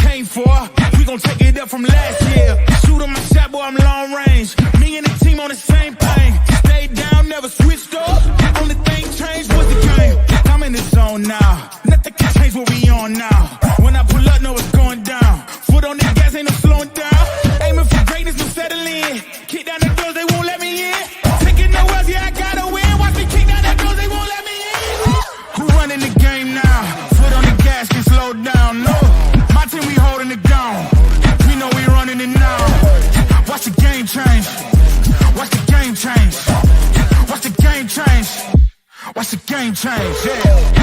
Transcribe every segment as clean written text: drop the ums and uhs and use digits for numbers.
came for. We gon' take it up from last year. Shoot on my shot, boy, I'm long range. Me and the team on the same thing. Stayed down, never switched up. Only thing changed was the game. I'm in the zone now. Nothing can change what we on now. When I pull up, know it's going down. Foot on the gas, ain't no slowing down. Aiming for greatness, no settling. Kick down the doors, they won't let me in. Taking no L's, yeah, I gotta win. Watch me kick down the doors, they won't let me in. Who running the game now? Foot on the gas, can slow down. No, my team, we holding it down. We know we running it now. Watch the game change. Watch the game change. Watch the game change. Watch the game change, yeah.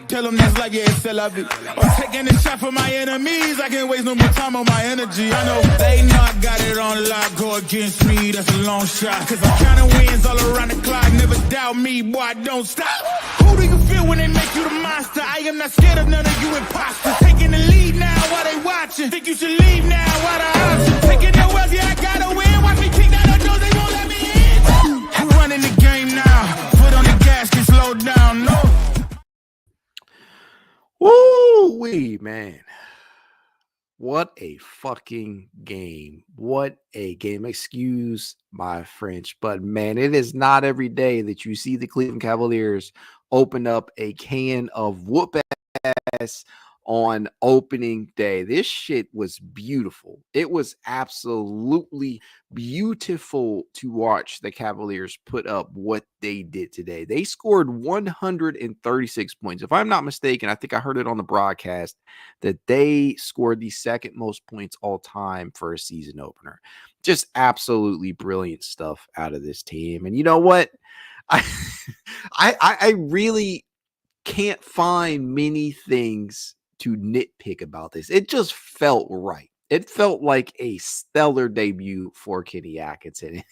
Tell them that's like, yeah, it's still of it. I'm taking a shot for my enemies. I can't waste no more time on my energy. I know they know I got it on lock. Go against me, that's a long shot. Cause I'm counting wins all around the clock. Never doubt me, boy, I don't stop. Who do you feel when they make you the monster? I am not scared of none of you imposters. Taking the lead now while they watching. Think you should leave now while the option. Taking no L's, yeah, I gotta win. Watch me kick down the doors, they won't let me in. I'm running the game now. Foot on the gas, can slow down, no. Woo-wee, man. What a fucking game. What a game. Excuse my French, but man, it is not every day that you see the Cleveland Cavaliers open up a can of whoop ass on opening day. This shit was beautiful. It was absolutely beautiful to watch the Cavaliers put up what they did today. They scored 136 points. If I'm not mistaken, I think I heard it on the broadcast that they scored the second most points all time for a season opener. Just absolutely brilliant stuff out of this team. And you know what? I really can't find many things to nitpick about this. It just felt right. It felt like a stellar debut for Kenny Atkinson.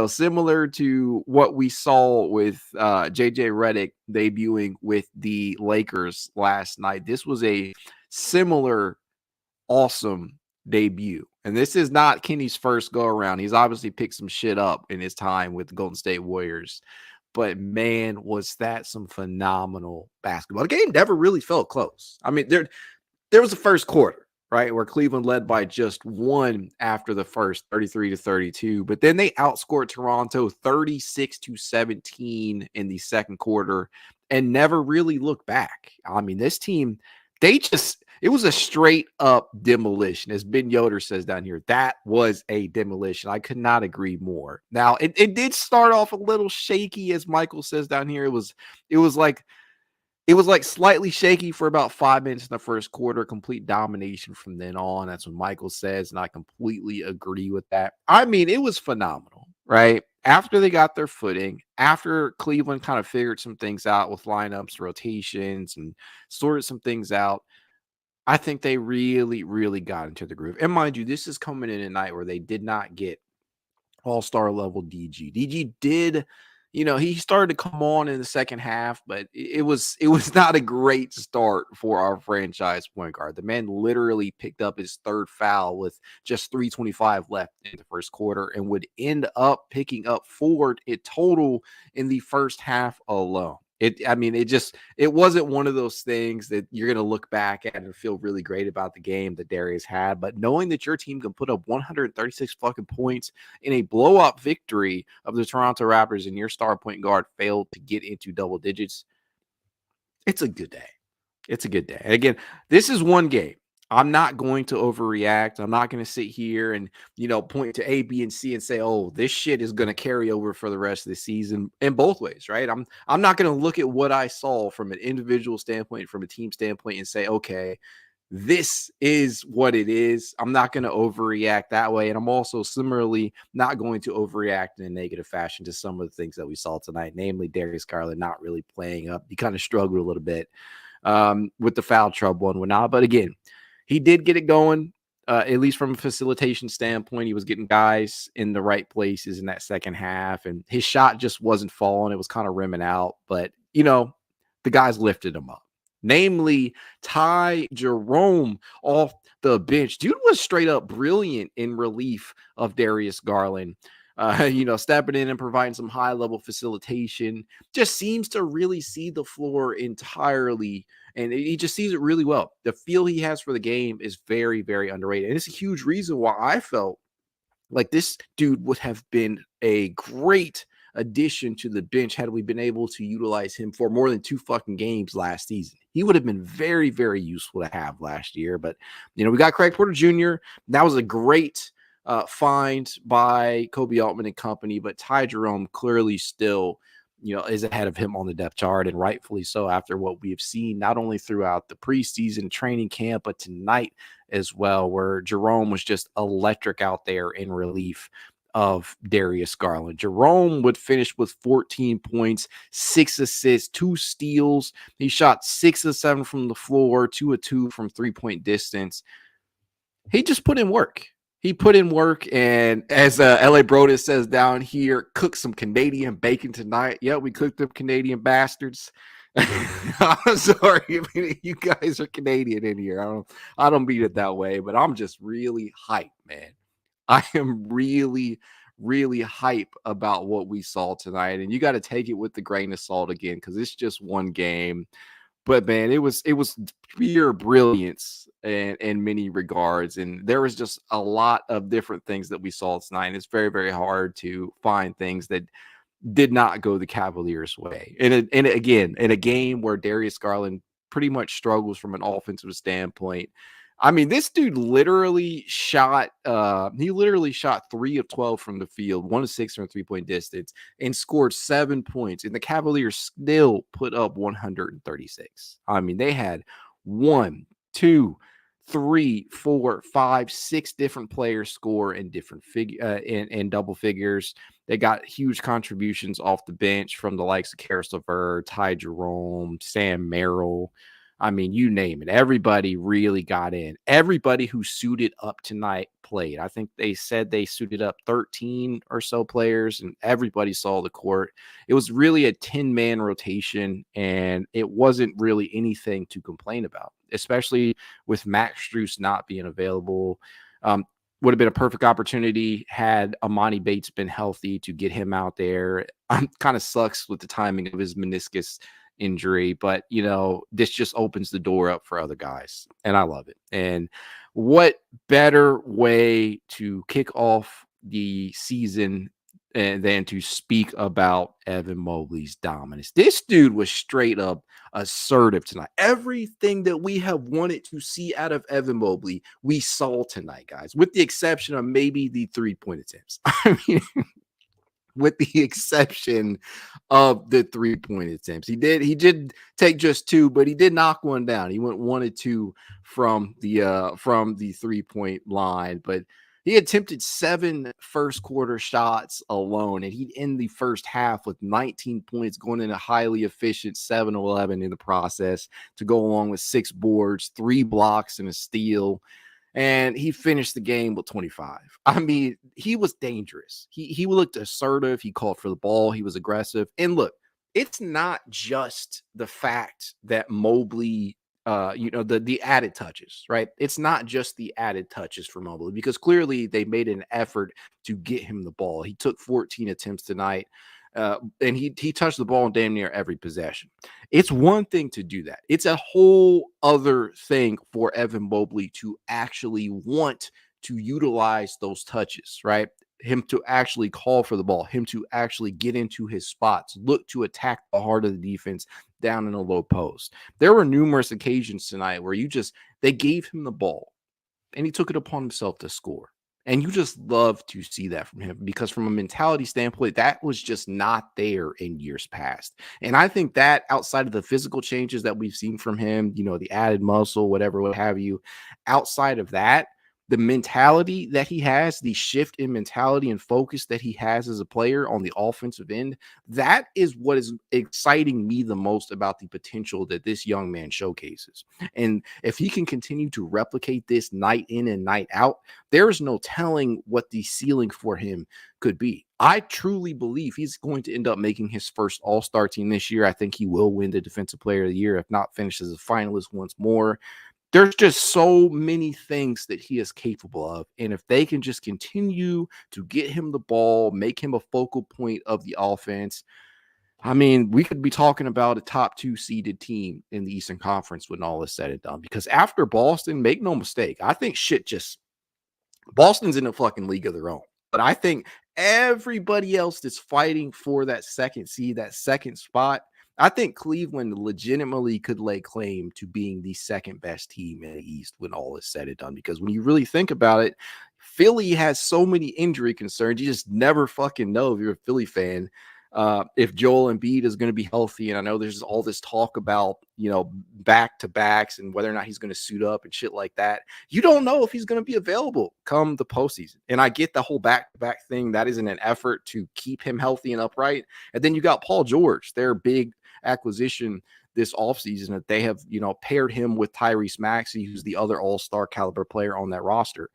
Similar to what we saw with JJ Redick debuting with the Lakers last night. This was a similar awesome debut. And this is not Kenny's first go around. He's obviously picked some shit up in his time with the Golden State Warriors. But man, was that some phenomenal basketball. The game never really felt close. I mean, there was the first quarter, right, where Cleveland led by just one after the first, 33-32. But then they outscored Toronto 36-17 in the second quarter and never really looked back. I mean, this team, it was a straight up demolition. As Ben Yoder says down here, that was a demolition. I could not agree more. Now, it did start off a little shaky, as Michael says down here. It was like slightly shaky for about 5 minutes in the first quarter, complete domination from then on. That's what Michael says, and I completely agree with that. I mean, it was phenomenal, right? After they got their footing, after Cleveland kind of figured some things out with lineups, rotations, and sorted some things out, I think they really, really got into the groove. And mind you, this is coming in a night where they did not get all-star level DG. DG did, he started to come on in the second half, but it was not a great start for our franchise point guard. The man literally picked up his third foul with just 3:25 left in the first quarter and would end up picking up 4 in total in the first half alone. It wasn't one of those things that you're going to look back at and feel really great about the game that Darius had. But knowing that your team can put up 136 fucking points in a blow-up victory of the Toronto Raptors and your star point guard failed to get into double digits, it's a good day. It's a good day. And again, this is one game. I'm not going to overreact. I'm not going to sit here and, point to A, B, and C and say, oh, this shit is going to carry over for the rest of the season in both ways, right? I'm not going to look at what I saw from an individual standpoint, from a team standpoint, and say, okay, this is what it is. I'm not going to overreact that way. And I'm also similarly not going to overreact in a negative fashion to some of the things that we saw tonight, namely Darius Garland not really playing up. He kind of struggled a little bit with the foul trouble and whatnot. But again, he did get it going, at least from a facilitation standpoint. He was getting guys in the right places in that second half, and his shot just wasn't falling. It was kind of rimming out, but, the guys lifted him up. namely Ty Jerome off the bench. Dude was straight up brilliant in relief of Darius Garland. Stepping in and providing some high level facilitation, just seems to really see the floor entirely. And he just sees it really well. The feel he has for the game is very, very underrated. And it's a huge reason why I felt like this dude would have been a great addition to the bench had we been able to utilize him for more than 2 fucking games last season. He would have been very, very useful to have last year. But, we got Craig Porter Jr. That was a great find by Kobe Altman and company, but Ty Jerome clearly still, is ahead of him on the depth chart, and rightfully so after what we have seen, not only throughout the preseason training camp, but tonight as well, where Jerome was just electric out there in relief of Darius Garland. Jerome would finish with 14 points, 6 assists, 2 steals. He shot 6 of 7 from the floor, 2 of 2 from 3-point distance. He just put in work. He put in work, and as LA Brodus says down here, cook some Canadian bacon tonight. Yeah, we cooked them Canadian bastards. I'm sorry, you guys are Canadian in here. I don't mean it that way, but I'm just really hyped, man. I am really, really hype about what we saw tonight, and you got to take it with a grain of salt again, because it's just one game. But man, it was pure brilliance in many regards, and there was just a lot of different things that we saw tonight. And it's very, very hard to find things that did not go the Cavaliers' way. And again, in a game where Darius Garland pretty much struggles from an offensive standpoint. I mean, this dude literally shot 3 of 12 from the field, 1 of 6 from 3-point distance, and scored 7 points. And the Cavaliers still put up 136. I mean, they had 1, 2, 3, 4, 5, 6 different players score in different in double figures. They got huge contributions off the bench from the likes of Caris LeVert, Ty Jerome, Sam Merrill. I mean, you name it. Everybody really got in. Everybody who suited up tonight played. I think they said they suited up 13 or so players, and everybody saw the court. It was really a 10-man rotation, and it wasn't really anything to complain about, especially with Max Strus not being available. Would have been a perfect opportunity had Amani Bates been healthy to get him out there. Kind of sucks with the timing of his meniscus injury, but this just opens the door up for other guys, and I love it. And what better way to kick off the season than to speak about Evan Mobley's dominance? This dude was straight up assertive tonight. Everything that we have wanted to see out of Evan Mobley, we saw tonight, guys, with the exception of maybe the 3-point attempts. I mean, with the exception of the 3-point attempts. He did take just 2, but he did knock one down. He went 1 of 2 from the 3-point line, but he attempted 7 first quarter shots alone, and he'd end the first half with 19 points, going in a highly efficient 7-11 in the process, to go along with 6 boards, 3 blocks, and a steal. And he finished the game with 25. I mean, he was dangerous. He looked assertive. He called for the ball. He was aggressive. And look, it's not just the fact that Mobley, the added touches, right? It's not just the added touches for Mobley, because clearly they made an effort to get him the ball. He took 14 attempts tonight. And he touched the ball in damn near every possession. It's one thing to do that. It's a whole other thing for Evan Mobley to actually want to utilize those touches, right? Him to actually call for the ball, him to actually get into his spots, look to attack the heart of the defense down in a low post. There were numerous occasions tonight where they gave him the ball and he took it upon himself to score. And you just love to see that from him, because from a mentality standpoint, that was just not there in years past. And I think that outside of the physical changes that we've seen from him, the added muscle, whatever, what have you, outside of that, the mentality that he has, the shift in mentality and focus that he has as a player on the offensive end, that is what is exciting me the most about the potential that this young man showcases. And if he can continue to replicate this night in and night out, there is no telling what the ceiling for him could be. I truly believe he's going to end up making his first All-Star team this year. I think he will win the Defensive Player of the Year, if not finish as a finalist once more. There's just so many things that he is capable of. And if they can just continue to get him the ball, make him a focal point of the offense, I mean, we could be talking about a top 2 seeded team in the Eastern Conference when all is said and done. Because after Boston, make no mistake, I think Boston's in a fucking league of their own. But I think everybody else that's fighting for that second seed, that second spot, I think Cleveland legitimately could lay claim to being the second best team in the East when all is said and done. Because when you really think about it, Philly has so many injury concerns. You just never fucking know if you're a Philly fan if Joel Embiid is going to be healthy. And I know there's all this talk about, back-to-backs and whether or not he's going to suit up and shit like that. You don't know if he's going to be available come the postseason. And I get the whole back-to-back thing. That isn't an effort to keep him healthy and upright. And then you got Paul George, their big acquisition this offseason that they have, paired him with Tyrese Maxey, who's the other all-star caliber player on that roster.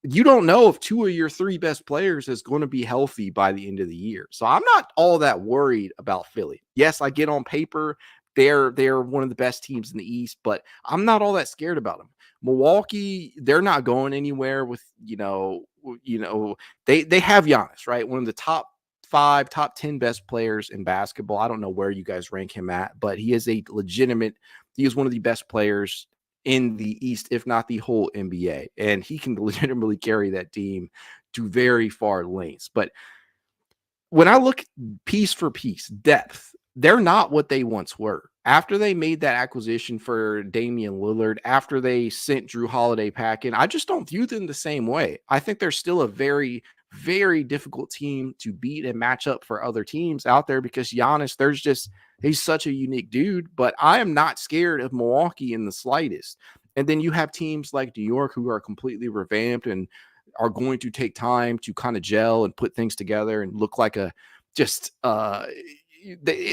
You don't know if 2 of your 3 best players is going to be healthy by the end of the year. So I'm not all that worried about Philly. Yes, I get on paper, they're one of the best teams in the East, but I'm not all that scared about them. Milwaukee, they're not going anywhere with, they have Giannis, right? One of the top 5, top 10 best players in basketball. I don't know where you guys rank him at, but he is one of the best players in the East, if not the whole NBA. And he can legitimately carry that team to very far lengths. But when I look piece for piece, depth, they're not what they once were. After they made that acquisition for Damian Lillard, after they sent Drew Holiday packing, I just don't view them the same way. I think they're still a very, very difficult team to beat and match up for other teams out there because Giannis, he's such a unique dude, but I am not scared of Milwaukee in the slightest. And then you have teams like New York who are completely revamped and are going to take time to kind of gel and put things together and look like it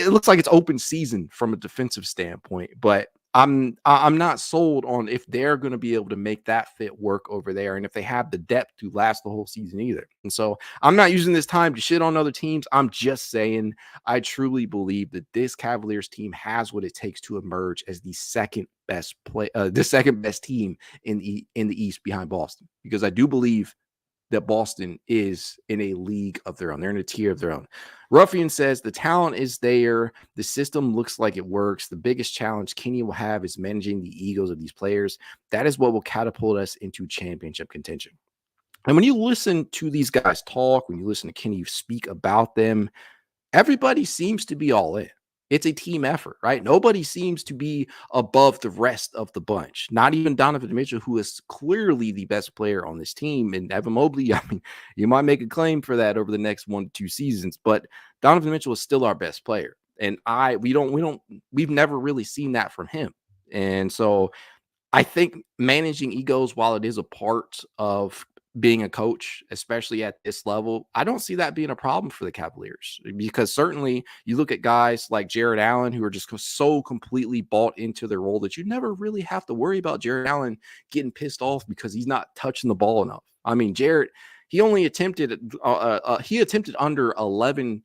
looks like it's open season from a defensive standpoint, but I'm not sold on if they're going to be able to make that fit work over there and if they have the depth to last the whole season either. And so I'm not using this time to shit on other teams. I'm just saying I truly believe that this Cavaliers team has what it takes to emerge as the second best team in the East behind Boston, because I do believe that Boston is in a league of their own. They're in a tier of their own. Ruffian says the talent is there. The system looks like it works. The biggest challenge Kenny will have is managing the egos of these players. That is what will catapult us into championship contention. And when you listen to these guys talk, when you listen to Kenny speak about them, everybody seems to be all in. It's a team effort, right? Nobody seems to be above the rest of the bunch. Not even Donovan Mitchell, who is clearly the best player on this team. And Evan Mobley, I mean, you might make a claim for that over the next 1 to 2 seasons, but Donovan Mitchell is still our best player. And we've never really seen that from him. And so I think managing egos, while it is a part of being a coach, especially at this level, I don't see that being a problem for the Cavaliers, because certainly you look at guys like Jarrett Allen who are just so completely bought into their role that you never really have to worry about Jarrett Allen getting pissed off because he's not touching the ball enough. I mean, Jarrett, he only attempted under 11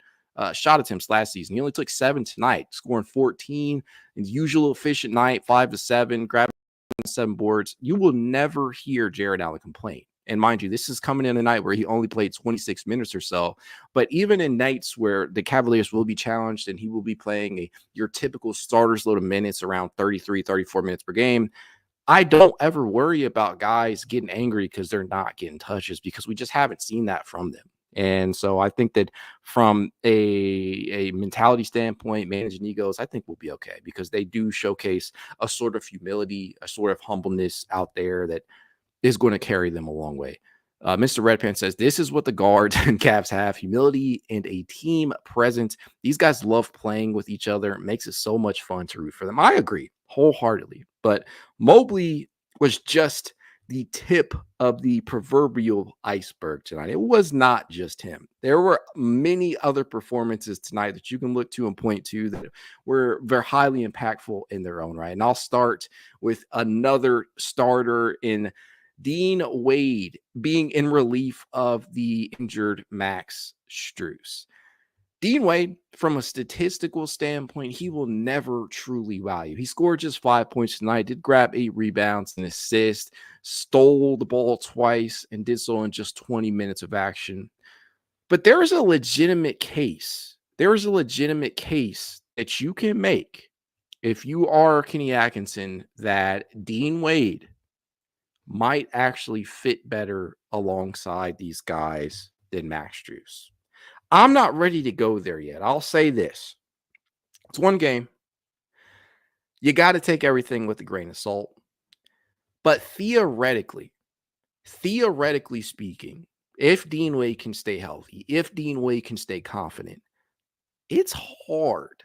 shot attempts last season. He only took 7 tonight, scoring 14 in the usual efficient night, 5 to 7, grabbing 7 boards. You will never hear Jarrett Allen complain. And mind you, this is coming in a night where he only played 26 minutes or so. But even in nights where the Cavaliers will be challenged and he will be playing your typical starter's load of minutes around 33, 34 minutes per game, I don't ever worry about guys getting angry because they're not getting touches, because we just haven't seen that from them. And so I think that from a mentality standpoint, managing egos, I think we'll be okay, because they do showcase a sort of humility, a sort of humbleness out there that is going to carry them a long way. Mr. Redpan says, this is what the guards and Cavs have: humility and a team presence. These guys love playing with each other. It makes it so much fun to root for them. I agree wholeheartedly. But Mobley was just the tip of the proverbial iceberg tonight. It was not just him. There were many other performances tonight that you can look to and point to that were very highly impactful in their own right. And I'll start with another starter in Dean Wade being in relief of the injured Max Strus. Dean Wade, from a statistical standpoint, he will never truly value. He scored just 5 points tonight, did grab 8 rebounds and assists, stole the ball twice, and did so in just 20 minutes of action. But there is a legitimate case. There is a legitimate case that you can make if you are Kenny Atkinson that Dean Wade might actually fit better alongside these guys than Max Strus. I'm not ready to go there yet. I'll say this. It's one game. You got to take everything with a grain of salt. But theoretically speaking, if Dean Wade can stay healthy, if Dean Wade can stay confident, it's hard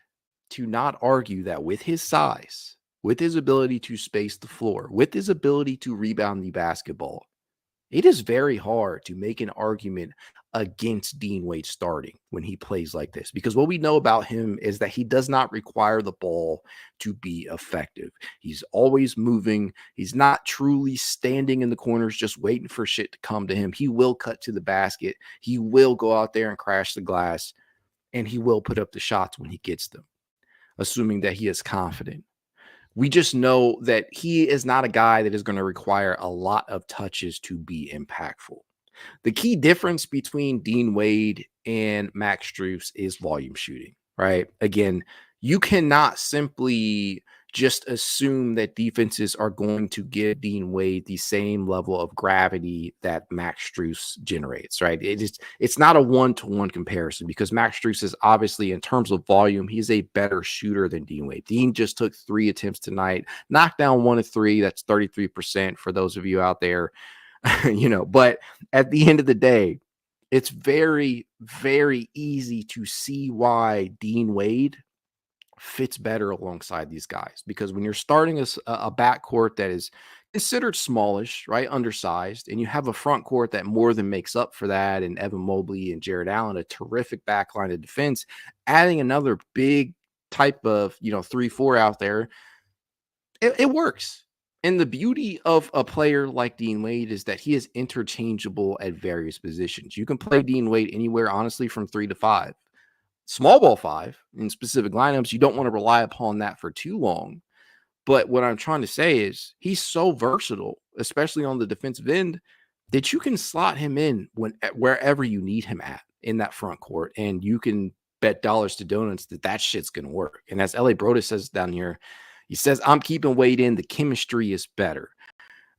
to not argue that with his size, with his ability to space the floor, with his ability to rebound the basketball, it is very hard to make an argument against Dean Wade starting when he plays like this, because what we know about him is that he does not require the ball to be effective. He's always moving. He's not truly standing in the corners just waiting for shit to come to him. He will cut to the basket. He will go out there and crash the glass, and he will put up the shots when he gets them, assuming that he is confident. We just know that he is not a guy that is going to require a lot of touches to be impactful. The key difference between Dean Wade and Max Strus is volume shooting, right? Again, you cannot simply just assume that defenses are going to give Dean Wade the same level of gravity that Max Strus generates, right? It's not a one-to-one comparison, because Max Strus is obviously, in terms of volume, he's a better shooter than Dean Wade. Dean just took 3 attempts tonight, knocked down 1 of 3. That's 33% for those of you out there, but at the end of the day, it's very, very easy to see why Dean Wade fits better alongside these guys, because when you're starting a backcourt that is considered smallish, right, undersized, and you have a front court that more than makes up for that, and Evan Mobley and Jarrett Allen, a terrific backline of defense, adding another big type of 3-4 out there, it works. And the beauty of a player like Dean Wade is that he is interchangeable at various positions. You can play Dean Wade anywhere, honestly, from 3 to 5. Small ball 5 in specific lineups, you don't want to rely upon that for too long. But what I'm trying to say is he's so versatile, especially on the defensive end, that you can slot him in wherever you need him at in that front court. And you can bet dollars to donuts that shit's going to work. And as L.A. Brodus says down here, he says, I'm keeping Wade in. The chemistry is better.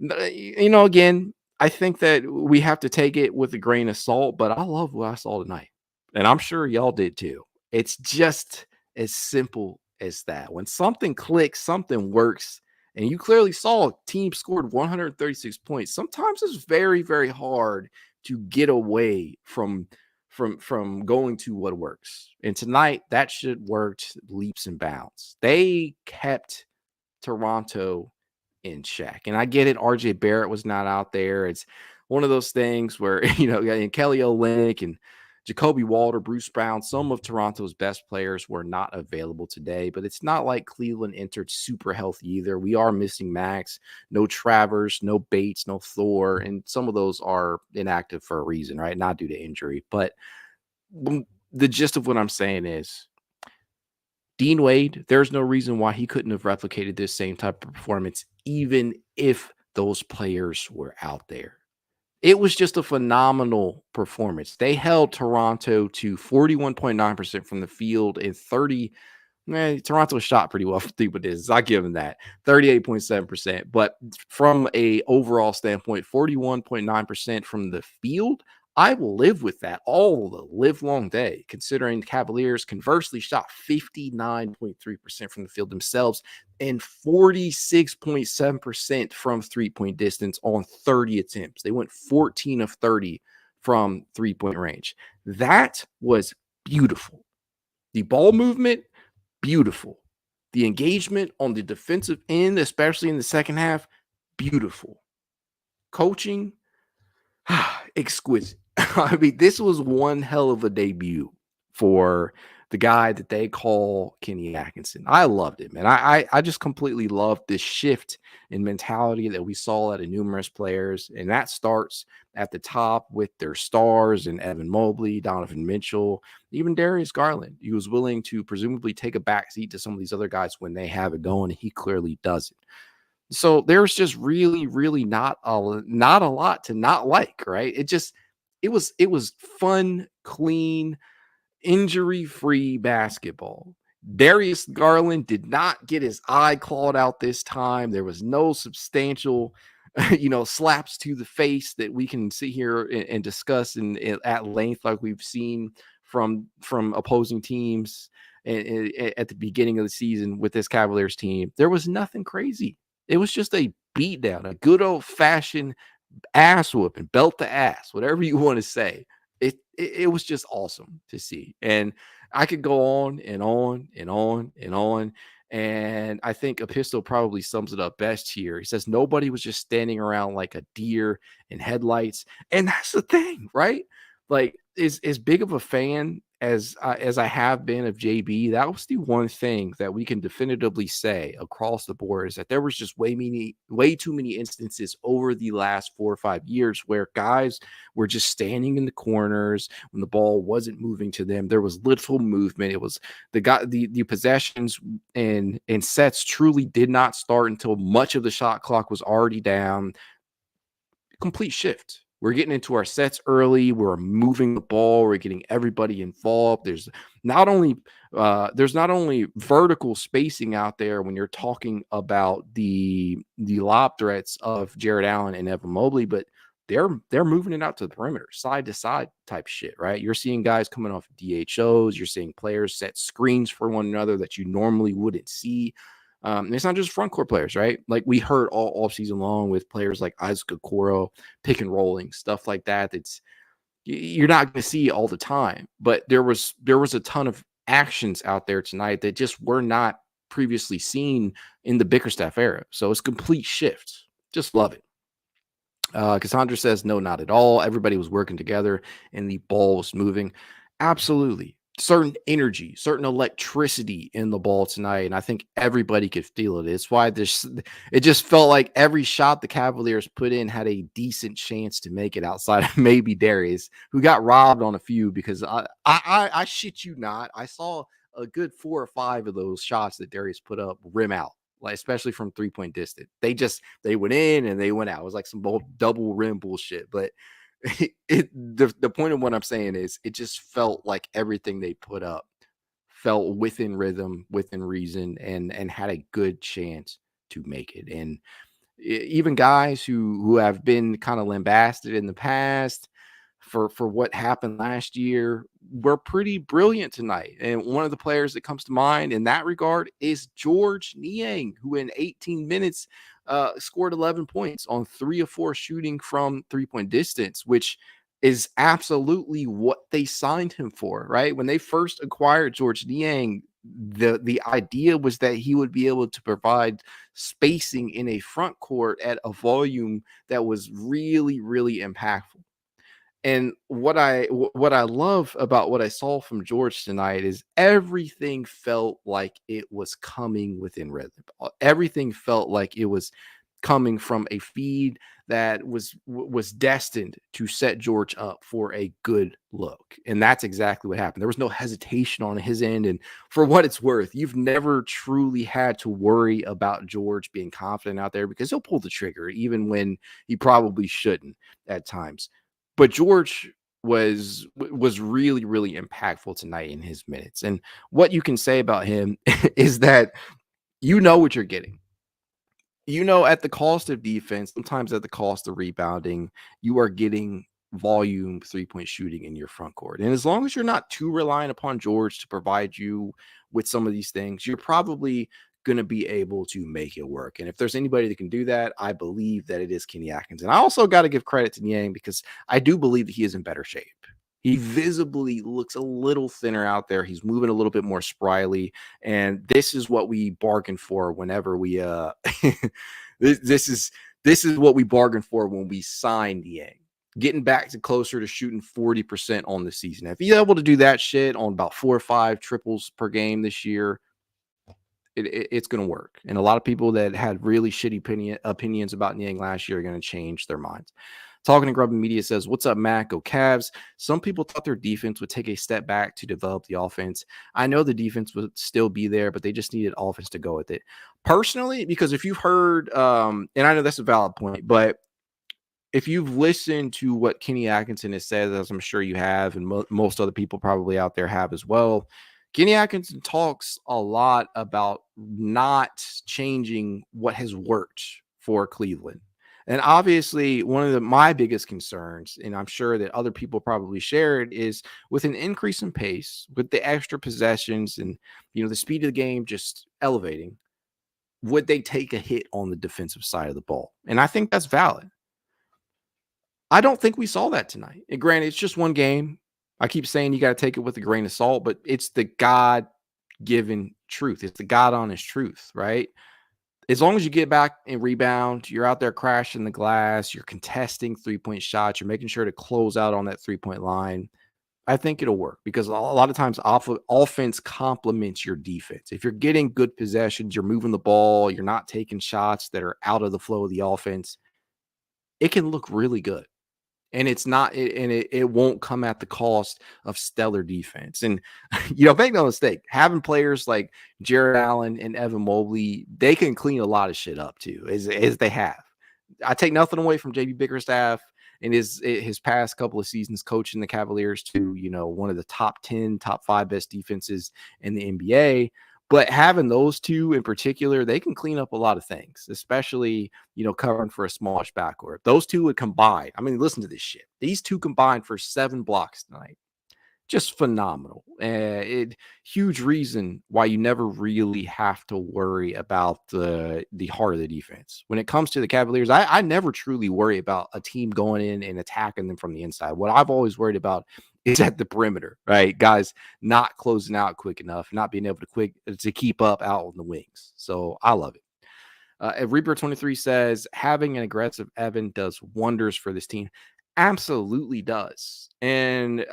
Again, I think that we have to take it with a grain of salt, but I love what I saw tonight. And I'm sure y'all did too. It's just as simple as that. When something clicks, something works, and you clearly saw a team scored 136 points. Sometimes it's very, very hard to get away from going to what works. And tonight, that shit worked leaps and bounds. They kept Toronto in check. And I get it. RJ Barrett was not out there. It's one of those things where, and Kelly Olynyk and Jacoby Walter, Bruce Brown, some of Toronto's best players were not available today, but it's not like Cleveland entered super healthy either. We are missing Max, no Travers, no Bates, no Thor, and some of those are inactive for a reason, right? Not due to injury. But the gist of what I'm saying is Dean Wade, there's no reason why he couldn't have replicated this same type of performance, even if those players were out there. It was just a phenomenal performance. They held Toronto to 41.9% from the field and Toronto shot pretty well for 3 distance. I give them that. 38.7%. But from a overall standpoint, 41.9% from the field, I will live with that all the live long day, considering the Cavaliers conversely shot 59.3% from the field themselves and 46.7% from 3-point distance on 30 attempts. They went 14 of 30 from 3-point range. That was beautiful. The ball movement, beautiful. The engagement on the defensive end, especially in the second half, beautiful. Coaching, exquisite. I mean, this was one hell of a debut for the guy that they call Kenny Atkinson. I loved it, man. I just completely loved this shift in mentality that we saw out of numerous players, and that starts at the top with their stars and Evan Mobley, Donovan Mitchell, even Darius Garland. He was willing to presumably take a backseat to some of these other guys when they have it going, and he clearly does it. So there's just really, really not a lot to not like, right? It was fun, clean, injury-free basketball. Darius Garland did not get his eye clawed out this time. There was no substantial, slaps to the face that we can sit here and discuss at length, like we've seen from opposing teams at the beginning of the season with this Cavaliers team. There was nothing crazy. It was just a beatdown, a good old-fashioned ass whooping, belt to ass, whatever you want to say. It was just awesome to see. And I could go on and on and on and on. And I think Epistle probably sums it up best here. He says, nobody was just standing around like a deer in headlights. And that's the thing, right? Like, as big of a fan as I have been of JB, that was the one thing that we can definitively say across the board is that there was just way too many instances over the last 4 or 5 years where guys were just standing in the corners when the ball wasn't moving to them. There was little movement. It was the possessions and sets truly did not start until much of the shot clock was already down. Complete shift. We're getting into our sets early. We're moving the ball. We're getting everybody involved. There's not only vertical spacing out there when you're talking about the lob threats of Jarrett Allen and Evan Mobley, but they're moving it out to the perimeter, side to side type shit, right? You're seeing guys coming off DHOs. You're seeing players set screens for one another that you normally wouldn't see. It's not just front court players, right? Like we heard all season long with players like Okoro, pick and rolling, stuff like that. You're not going to see all the time, but there was a ton of actions out there tonight that just were not previously seen in the Bickerstaff era. So it's a complete shift. Just love it. Cassandra says, no, not at all. Everybody was working together and the ball was moving. Absolutely. Certain energy, certain electricity in the ball tonight. And I think everybody could feel it. It's why it just felt like every shot the Cavaliers put in had a decent chance to make it outside of maybe Darius, who got robbed on a few because I shit you not. I saw a good 4 or 5 of those shots that Darius put up rim out, like especially from 3-point distance. They went in and they went out. It was like some double rim bullshit. But the point of what I'm saying is it just felt like everything they put up felt within rhythm, within reason, and had a good chance to make it. And even guys who have been kind of lambasted in the past for what happened last year were pretty brilliant tonight. And one of the players that comes to mind in that regard is George Niang, who in 18 minutes scored 11 points on 3 of 4 shooting from 3-point distance, which is absolutely what they signed him for, right? When they first acquired George Niang, the idea was that he would be able to provide spacing in a front court at a volume that was really, really impactful. And what I love about what I saw from George tonight is everything felt like it was coming within rhythm. Everything felt like it was coming from a feed that was destined to set George up for a good look. And that's exactly what happened. There was no hesitation on his end. And for what it's worth, you've never truly had to worry about George being confident out there because he'll pull the trigger even when he probably shouldn't at times. But George was really, really impactful tonight in his minutes. And what you can say about him is that you know what you're getting. You know, at the cost of defense, sometimes at the cost of rebounding, you are getting volume 3-point shooting in your front court. And as long as you're not too reliant upon George to provide you with some of these things, you're probably going to be able to make it work. And if there's anybody that can do that, I believe that it is Kenny Atkinson. I also got to give credit to Niang because I do believe that he is in better shape. He visibly looks a little thinner out there. He's moving a little bit more spryly. And this is what we bargain for whenever we this is This is what we bargained for when we signed Niang. Getting back to closer to shooting 40% on the season. If he's able to do that shit on about 4 or 5 triples per game this year, it's going to work. And a lot of people that had really shitty opinions about Niang last year are going to change their minds. Talking to Grub Media says, "What's up, Mac? Go Cavs." Some people thought their defense would take a step back to develop the offense. I know the defense would still be there, but they just needed offense to go with it. Personally, because if you've heard, and I know that's a valid point, but if you've listened to what Kenny Atkinson has said, as I'm sure you have, and most other people probably out there have as well, Kenny Atkinson talks a lot about not changing what has worked for Cleveland. And obviously, one of my biggest concerns, and I'm sure that other people probably share it, is with an increase in pace, with the extra possessions and, the speed of the game just elevating, would they take a hit on the defensive side of the ball? And I think that's valid. I don't think we saw that tonight. And granted, it's just one game. I keep saying you got to take it with a grain of salt, but it's the God-given truth. It's the God-honest truth, right? As long as you get back and rebound, you're out there crashing the glass, you're contesting three-point shots, you're making sure to close out on that three-point line, I think it'll work because a lot of times offense complements your defense. If you're getting good possessions, you're moving the ball, you're not taking shots that are out of the flow of the offense, it can look really good. And it's not, and it won't come at the cost of stellar defense. And, make no mistake, having players like Jarrett Allen and Evan Mobley, they can clean a lot of shit up too, as they have. I take nothing away from JB Bickerstaff and his past couple of seasons coaching the Cavaliers to, one of the top 10, top 5 best defenses in the NBA. But having those two in particular, they can clean up a lot of things, especially, covering for a smallish backcourt. Those two would combine. I mean, listen to this shit. These two combined for 7 blocks tonight. Just phenomenal. Huge reason why you never really have to worry about the heart of the defense. When it comes to the Cavaliers, I never truly worry about a team going in and attacking them from the inside. What I've always worried about is at the perimeter, right? Guys not closing out quick enough, not being able to keep up out on the wings. So I love it. Reaper 23 says, having an aggressive Evan does wonders for this team. Absolutely does. And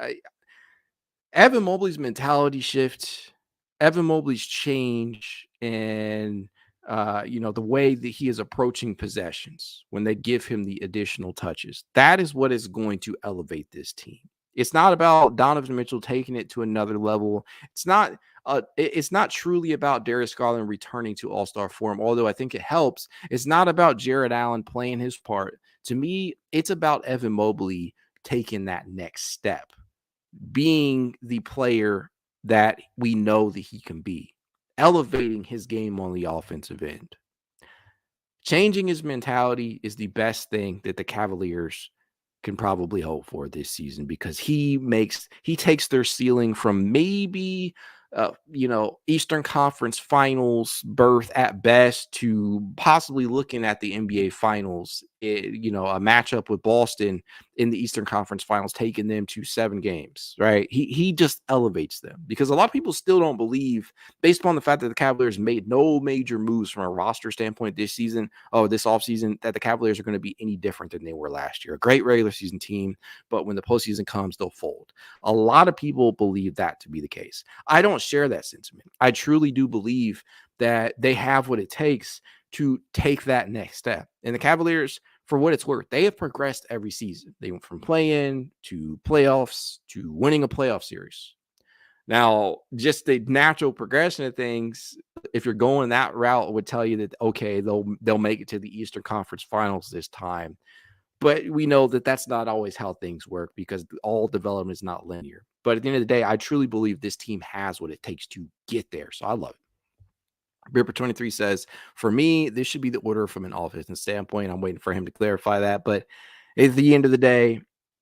Evan Mobley's mentality shift, Evan Mobley's change, and the way that he is approaching possessions when they give him the additional touches, that is what is going to elevate this team. It's not about Donovan Mitchell taking it to another level. It's not truly about Darius Garland returning to all-star form, although I think it helps. It's not about Jarrett Allen playing his part. To me, it's about Evan Mobley taking that next step, being the player that we know that he can be, elevating his game on the offensive end. Changing his mentality is the best thing that the Cavaliers can probably hope for this season, because he takes their ceiling from maybe Eastern Conference Finals berth at best to possibly looking at the NBA Finals, a matchup with Boston in the Eastern Conference Finals, taking them to 7 games, right? He just elevates them, because a lot of people still don't believe, based upon the fact that the Cavaliers made no major moves from a roster standpoint this offseason, that the Cavaliers are going to be any different than they were last year. A great regular season team, but when the postseason comes, they'll fold. A lot of people believe that to be the case. I don't share that sentiment. I truly do believe that they have what it takes to take that next step. And the Cavaliers, for what it's worth, they have progressed every season. They went from play-in to playoffs to winning a playoff series. Now, just the natural progression of things, if you're going that route, would tell you that, okay, they'll make it to the Eastern Conference Finals this time. But we know that that's not always how things work, because all development is not linear. But at the end of the day, I truly believe this team has what it takes to get there. So I love it. Ripper 23 says, for me, this should be the order from an offensive standpoint. I'm waiting for him to clarify that. But at the end of the day,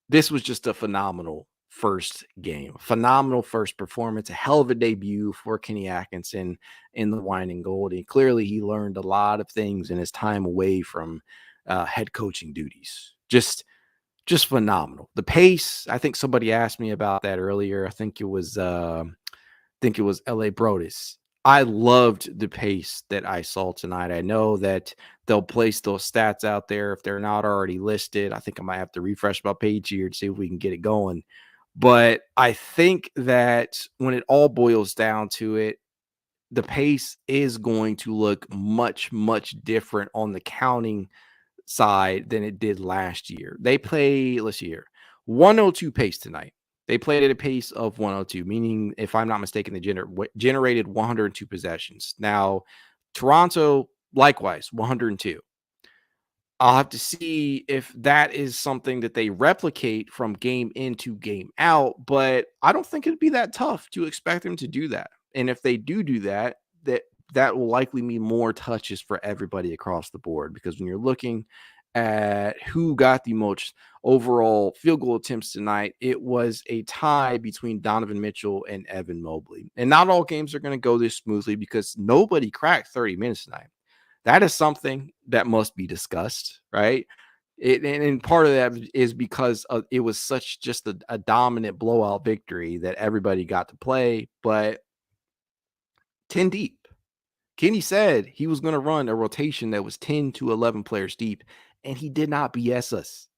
this was just a phenomenal first game, phenomenal first performance, a hell of a debut for Kenny Atkinson in the wine and gold. And clearly he learned a lot of things in his time away from head coaching duties. Just phenomenal. The pace, I think somebody asked me about that earlier. I think it was LA Brodus. I loved the pace that I saw tonight. I know that they'll place those stats out there if they're not already listed. I think I might have to refresh my page here to see if we can get it going. But I think that when it all boils down to it, the pace is going to look much, much different on the counting side than it did last year. They play, let's see here, 102 pace tonight. They played at a pace of 102, meaning, if I'm not mistaken, they generated 102 possessions. Now, Toronto, likewise, 102. I'll have to see if that is something that they replicate from game in to game out, but I don't think it'd be that tough to expect them to do that. And if they do that, that will likely mean more touches for everybody across the board, because when you're looking at who got the most overall field goal attempts tonight, it was a tie between Donovan Mitchell and Evan Mobley. And not all games are going to go this smoothly because nobody cracked 30 minutes tonight. That is something that must be discussed, right? And part of that is because it was such just a dominant blowout victory that everybody got to play, but 10 deep. Kenny said he was going to run a rotation that was 10 to 11 players deep, and he did not BS us.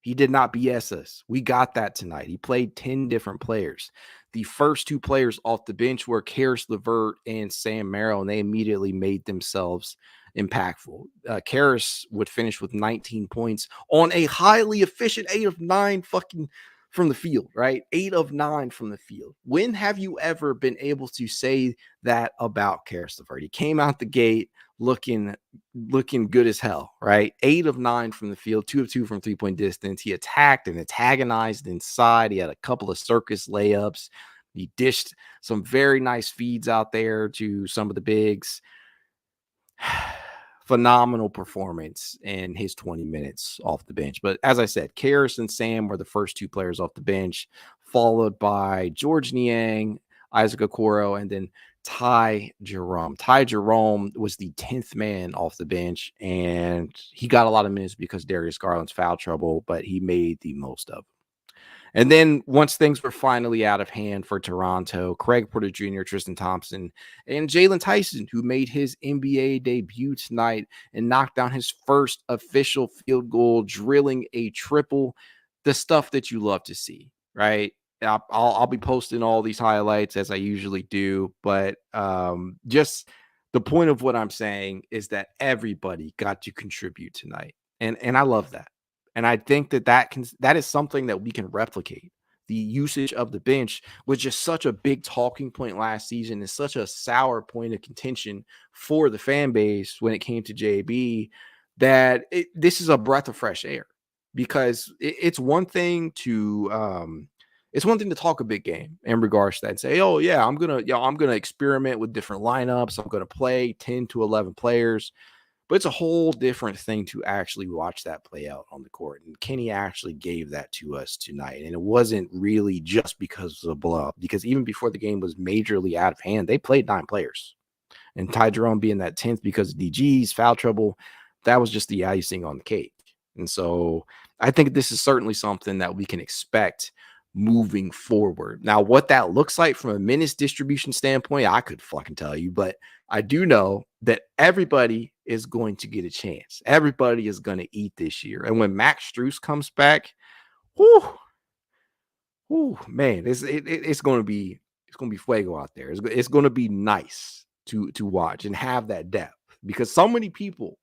He did not BS us. We got that tonight. He played 10 different players. The first two players off the bench were Caris LeVert and Sam Merrill, and they immediately made themselves impactful. Caris would finish with 19 points on a highly efficient 8 of 9 fucking from the field, right? 8 of 9 from the field. When have you ever been able to say that about Caris LeVert? He came out the gate looking good as hell, right? 8 of 9 from the field, 2 of 2 from 3-point distance. He attacked and antagonized inside. He had a couple of circus layups. He dished some very nice feeds out there to some of the bigs. Phenomenal performance in his 20 minutes off the bench. But as I said, Caris and Sam were the first two players off the bench, followed by George Niang, Isaac Okoro, and then Ty Jerome. Ty Jerome was the 10th man off the bench, and he got a lot of minutes because Darius Garland's foul trouble, but he made the most of it. And then once things were finally out of hand for Toronto, Craig Porter Jr., Tristan Thompson, and Jaylon Tyson, who made his NBA debut tonight and knocked down his first official field goal, drilling a triple, the stuff that you love to see, right? I'll be posting all these highlights as I usually do, but just the point of what I'm saying is that everybody got to contribute tonight, and I love that. And I think that is something that we can replicate. The usage of the bench was just such a big talking point last season and such a sour point of contention for the fan base when it came to JB that this is a breath of fresh air, because it's one thing to talk a big game in regards to that and say, oh yeah, I'm gonna experiment with different lineups. I'm gonna play 10 to 11 players. But it's a whole different thing to actually watch that play out on the court. And Kenny actually gave that to us tonight. And it wasn't really just because of the blowout, because even before the game was majorly out of hand, they played 9 players. And Ty Jerome being that 10th because of DG's foul trouble, that was just the icing on the cake. And so I think this is certainly something that we can expect moving forward. Now, what that looks like from a minutes distribution standpoint, I could fucking tell you, but I do know that everybody is going to get a chance. Everybody is going to eat this year. And when Max Strus comes back, man, it's going to be fuego out there. It's going to be nice to watch and have that depth, because so many people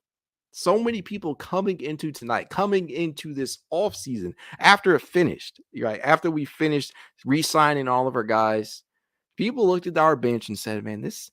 coming into tonight, coming into this offseason after it finished, right? After we finished re-signing all of our guys, people looked at our bench and said, man, this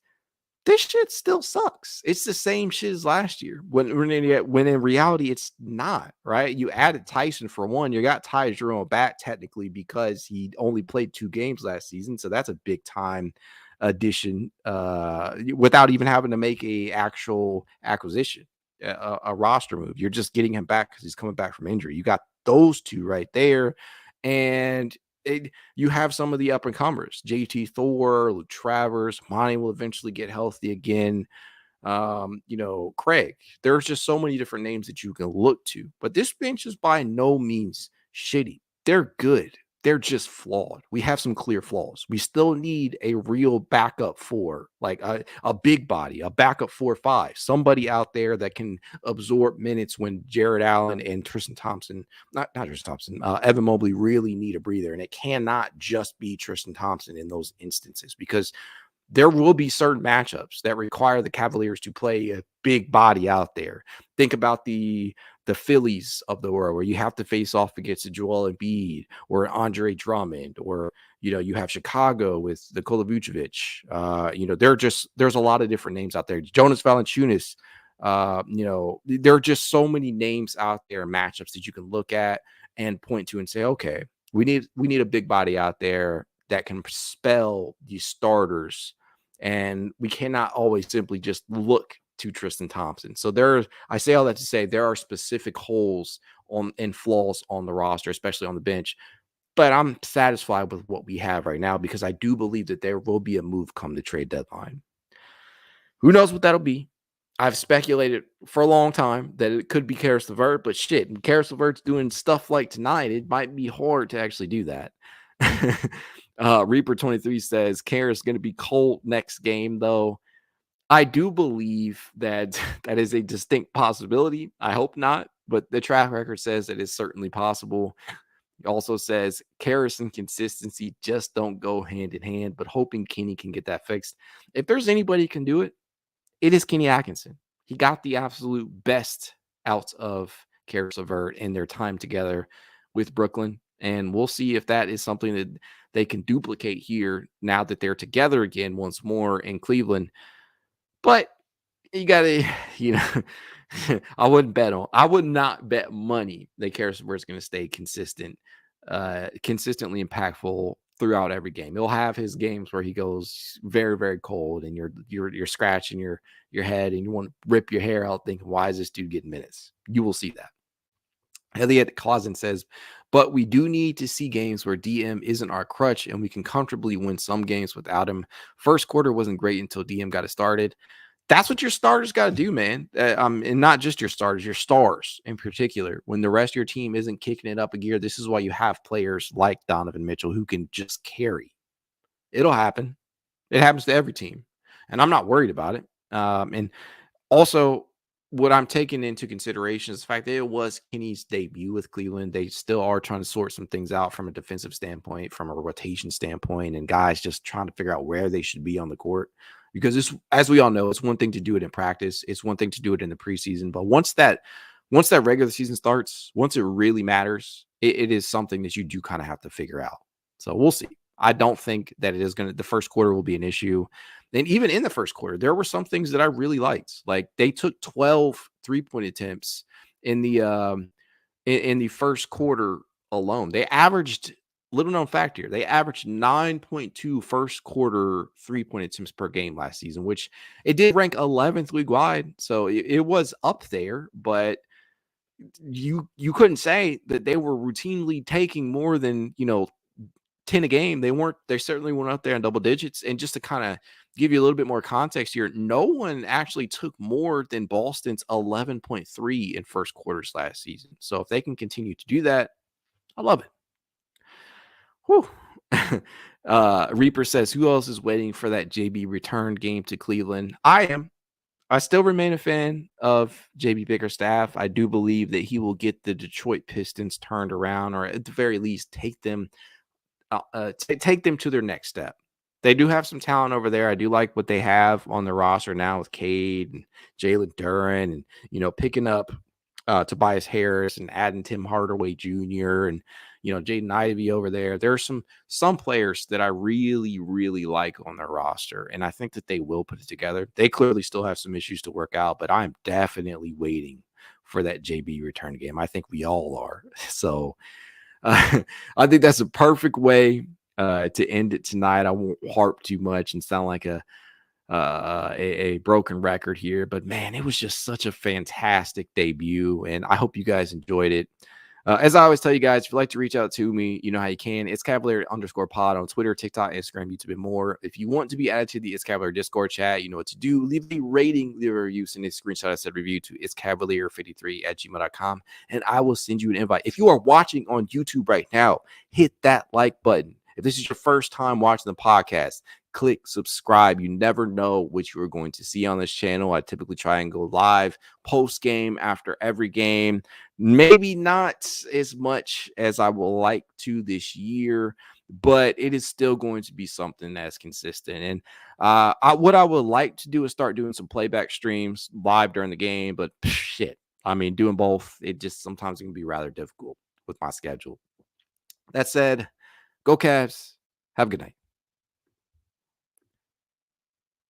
shit still sucks. It's the same shit as last year. When in reality, it's not, right? You added Tyson for one. You got Ty Jerome back technically because he only played 2 games last season. So that's a big time addition without even having to make a actual acquisition, a roster move. You're just getting him back because he's coming back from injury. You got those two right there. And you have some of the up and comers, JT Thor, Luke Travers, Monty will eventually get healthy again. Craig, there's just so many different names that you can look to, but this bench is by no means shitty. They're good. they're just flawed. We have some clear flaws. We still need a real backup four, like a big body, a backup 4-5, somebody out there that can absorb minutes when Jarrett Allen and Tristan Thompson, not Tristan Thompson, Evan Mobley really need a breather. And it cannot just be Tristan Thompson in those instances, because there will be certain matchups that require the Cavaliers to play a big body out there. Think about the Phillies of the world, where you have to face off against a Joel Embiid or Andre Drummond, or, you have Chicago with the Vucevic. There's a lot of different names out there. Jonas Valanciunas. There are just so many names out there, matchups that you can look at and point to and say, okay, we need a big body out there that can spell these starters. And we cannot always simply just look to Tristan Thompson. So I say all that to say there are specific holes and flaws on the roster, especially on the bench. But I'm satisfied with what we have right now, because I do believe that there will be a move come the trade deadline. Who knows what that'll be? I've speculated for a long time that it could be Caris LeVert, but shit, and Caris LeVert's doing stuff like tonight, it might be hard to actually do that. Reaper23 says Caris is going to be cold next game, though. I do believe that that is a distinct possibility. I hope not, but the track record says it is certainly possible. It also says Caris and consistency just don't go hand in hand, but hoping Kenny can get that fixed. If there's anybody who can do it, it is Kenny Atkinson. He got the absolute best out of Caris LeVert in their time together with Brooklyn. And we'll see if that is something that they can duplicate here now that they're together again once more in Cleveland. But you got to, I would not bet money that Caris LeVert is going to stay consistently impactful throughout every game. He'll have his games where he goes very, very cold, and you're scratching your head and you want to rip your hair out thinking, why is this dude getting minutes? You will see that. Elliot Clausen says, but we do need to see games where DM isn't our crutch and we can comfortably win some games without him. First quarter wasn't great until DM got it started. That's what your starters got to do, man. And not just your starters, your stars in particular. When the rest of your team isn't kicking it up a gear, this is why you have players like Donovan Mitchell who can just carry. It'll happen. It happens to every team. And I'm not worried about it. And also, what I'm taking into consideration is the fact that it was Kenny's debut with Cleveland. They still are trying to sort some things out from a defensive standpoint, from a rotation standpoint, and guys just trying to figure out where they should be on the court. Because as we all know, it's one thing to do it in practice. It's one thing to do it in the preseason. But once that regular season starts, once it really matters, it is something that you do kind of have to figure out. So we'll see. I don't think that the first quarter will be an issue. And even in the first quarter, there were some things that I really liked. Like they took 12 3-point attempts in the first quarter alone. They averaged, little known fact here, they averaged 9.2 first quarter 3-point attempts per game last season, which it did rank 11th league wide. So it was up there, but you couldn't say that they were routinely taking more than, 10 a game. They certainly weren't up there in double digits. And just to kind of give you a little bit more context here, no one actually took more than Boston's 11.3 in first quarters last season. So if they can continue to do that, I love it. Whew. Reaper says, who else is waiting for that JB return game to Cleveland? I am. I still remain a fan of JB Bickerstaff. I do believe that he will get the Detroit Pistons turned around, or at the very least take them to their next step. They do have some talent over there. I do like what they have on the roster now with Cade and Jalen Duren, and picking up Tobias Harris and adding Tim Hardaway Jr. and Jaden Ivey over there. There are some players that I really, really like on their roster, and I think that they will put it together. They clearly still have some issues to work out, but I'm definitely waiting for that JB return game. I think we all are. So I think that's a perfect way to end it tonight. I won't harp too much and sound like a broken record here, but man, it was just such a fantastic debut, and I hope you guys enjoyed it. As I always tell you guys, if you'd like to reach out to me, you know how you can. It's Cavalier_pod on Twitter, TikTok, Instagram, YouTube, and more. If you want to be added to the It's Cavalier Discord chat, you know what to do. Leave a rating, leave a review, send a screenshot I said review to It's Cavalier53@gmail.com, and I will send you an invite. If you are watching on YouTube right now, hit that like button. If this is your first time watching the podcast, click subscribe. You never know what you are going to see on this channel. I typically try and go live post game after every game. Maybe not as much as I would like to this year, but it is still going to be something that's consistent. And what I would like to do is start doing some playback streams live during the game, but shit, I mean, doing both, it just sometimes can be rather difficult with my schedule. That said, go Cavs. Have a good night.